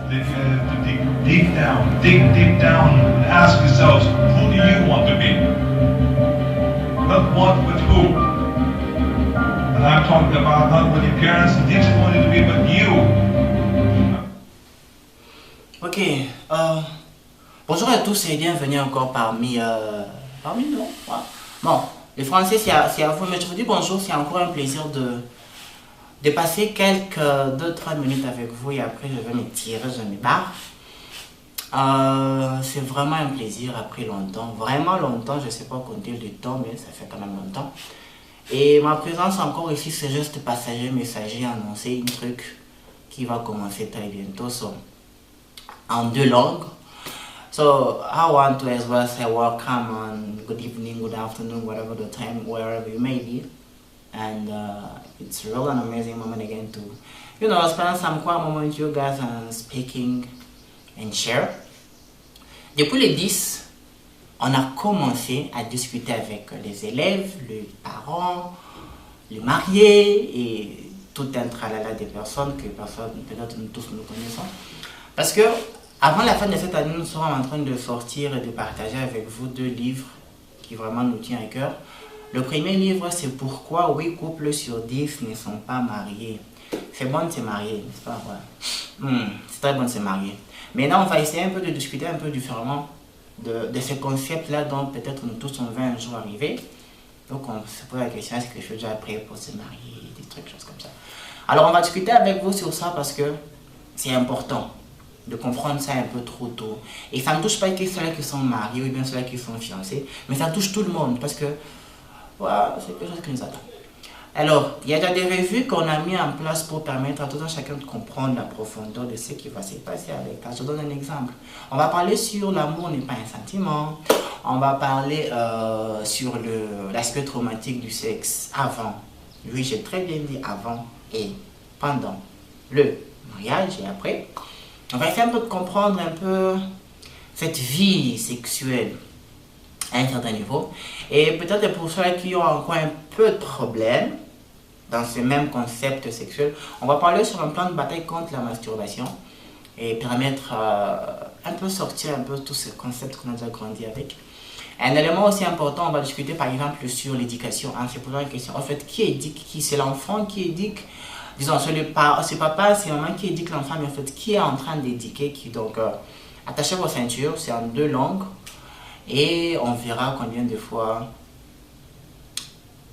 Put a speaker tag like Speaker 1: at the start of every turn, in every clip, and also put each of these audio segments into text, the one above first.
Speaker 1: To dig deep down, and ask yourselves, who do you want to be? Not what, but who. And I'm talking about not what your parents and teachers want you to be, but you.
Speaker 2: Ok, bonjour à tous et bienvenue encore parmi nous. Ouais. Bon, les Français c'est à vous, mais je vous dis bonjour, c'est encore un plaisir de passer quelques 2-3 minutes avec vous et après je vais me tirer, je me barre. C'est vraiment un plaisir après longtemps, vraiment longtemps, je ne sais pas compter le temps, mais ça fait quand même longtemps. Et ma présence encore ici, c'est juste passager, messager, annoncer un truc qui va commencer très bientôt en 2 langues. So I want to as well say welcome and good evening, good afternoon, whatever the time, wherever you may be. And it's really an amazing moment again to, spend some quiet moment with you guys and speaking and share. Depuis le 10, on a commencé à discuter avec les élèves, les parents, les mariés et tout un tralala des personnes que peut-être nous tous nous connaissons. Parce que avant la fin de cette année, nous serons en train de sortir et de partager avec vous 2 livres qui vraiment nous tiennent à cœur. Le premier livre, c'est Pourquoi 8 couples sur 10 ne sont pas mariés. C'est bon de se marier, n'est-ce pas? Ouais. C'est très bon de se marier. Maintenant, on va essayer un peu de discuter un peu différemment de ce concept-là dont peut-être nous tous on va un jour arriver. Donc, on se pose la question, est-ce que je suis déjà prêt pour se marier, des trucs, choses comme ça. Alors, on va discuter avec vous sur ça parce que c'est important de comprendre ça un peu trop tôt. Et ça ne touche pas que ceux qui sont mariés ou bien ceux qui sont fiancés, mais ça touche tout le monde parce que voilà, c'est quelque chose qui nous attend. Alors, il y a déjà des revues qu'on a mis en place pour permettre à tout un chacun de comprendre la profondeur de ce qui va se passer avec ça. Je donne un exemple. On va parler sur l'amour n'est pas un sentiment. On va parler sur l'aspect traumatique du sexe avant. Oui, j'ai très bien dit avant et pendant le mariage et après. On va essayer un peu de comprendre un peu cette vie sexuelle à un certain niveau. Et peut-être pour ceux qui ont encore un peu de problème dans ce même concept sexuel, on va parler sur un plan de bataille contre la masturbation et permettre un peu sortir un peu tous ces concepts qu'on a déjà grandi avec. Un élément aussi important, on va discuter par exemple sur l'éducation, en se posant la question, en fait, qui éduque qui? C'est l'enfant qui éduque, disons, c'est papa, c'est maman qui éduque l'enfant, mais en fait, qui est en train d'éduquer qui? Donc, attachez vos ceintures, c'est en 2 langues. Et on verra combien de fois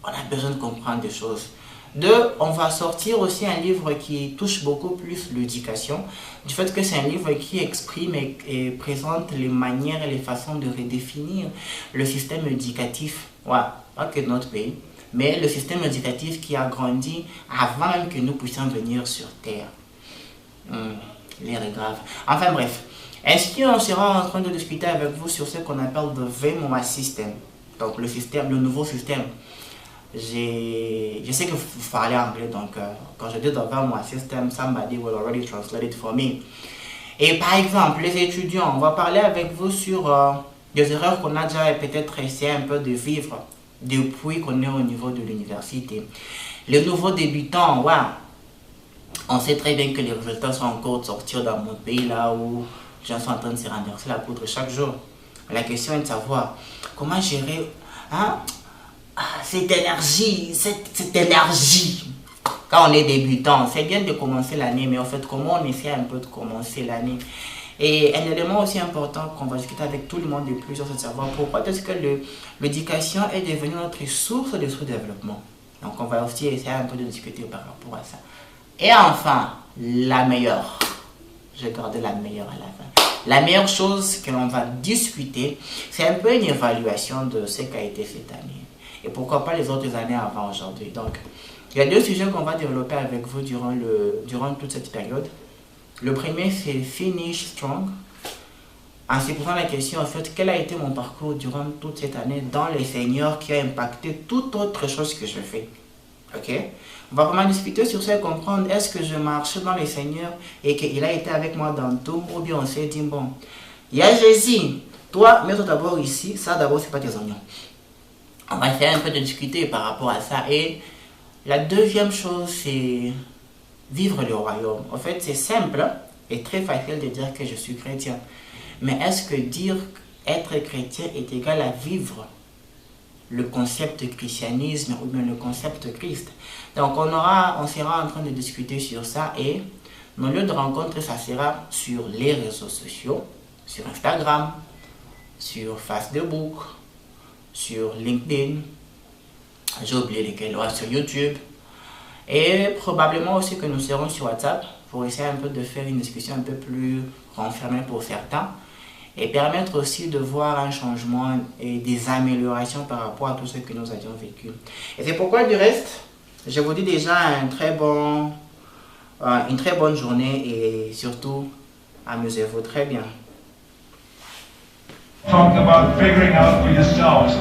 Speaker 2: on a besoin de comprendre des choses. 2, on va sortir aussi un livre qui touche beaucoup plus l'éducation, du fait que c'est un livre qui exprime et présente les manières et les façons de redéfinir le système éducatif, ouais, pas que de notre pays, mais le système éducatif qui a grandi avant même que nous puissions venir sur Terre. L'air est grave. Enfin bref. Ainsi, on sera en train de discuter avec vous sur ce qu'on appelle le VMOA system. Donc, le nouveau système. Je sais que vous parlez anglais, donc quand je dis le VMOA system, somebody will already translate it for me. Et par exemple, les étudiants, on va parler avec vous sur des erreurs qu'on a déjà peut-être essayé un peu de vivre depuis qu'on est au niveau de l'université. Les nouveaux débutants, ouais, on sait très bien que les résultats sont encore de sortir dans mon pays là où les gens sont en train de se renverser la poudre chaque jour. La question est de savoir comment gérer cette énergie, cette énergie. Quand on est débutant, c'est bien de commencer l'année, mais en fait, comment on essaie un peu de commencer l'année. Et un élément aussi important qu'on va discuter avec tout le monde de plusieurs, c'est de savoir pourquoi est-ce que l'éducation est devenue notre source de sous-développement. Donc, on va aussi essayer un peu de discuter par rapport à ça. Et enfin, la meilleure. Je vais garder la meilleure à la fin. La meilleure chose que l'on va discuter, c'est un peu une évaluation de ce qui a été cette année. Et pourquoi pas les autres années avant aujourd'hui. Donc, il y a 2 sujets qu'on va développer avec vous durant toute cette période. Le premier, c'est Finish Strong. En se posant la question, en fait, quel a été mon parcours durant toute cette année dans les seniors qui a impacté toute autre chose que je fais. Ok? On va vraiment discuter sur ça et comprendre est-ce que je marche dans les seigneurs et qu'il a été avec moi dans tout, ou bien on s'est dit bon, il y a Jésus, toi, mets-toi d'abord ici, ça d'abord c'est pas tes oignons. On va essayer un peu de discuter par rapport à ça. Et la deuxième chose, c'est vivre le royaume. En fait, c'est simple, est très facile de dire que je suis chrétien. Mais est-ce que dire être chrétien est égal à vivre le concept christianisme ou bien le concept Christ? Donc on sera en train de discuter sur ça, et nos lieux de rencontre, ça sera sur les réseaux sociaux, sur Instagram, sur Facebook, sur LinkedIn, j'ai oublié lesquels, sur YouTube, et probablement aussi que nous serons sur WhatsApp pour essayer un peu de faire une discussion un peu plus renfermée pour certains, et permettre aussi de voir un changement et des améliorations par rapport à tout ce que nous avions vécu. Et c'est pourquoi du reste, je vous dis déjà une très bonne journée, et surtout, amusez-vous très bien.
Speaker 1: Talk about figuring out for yourselves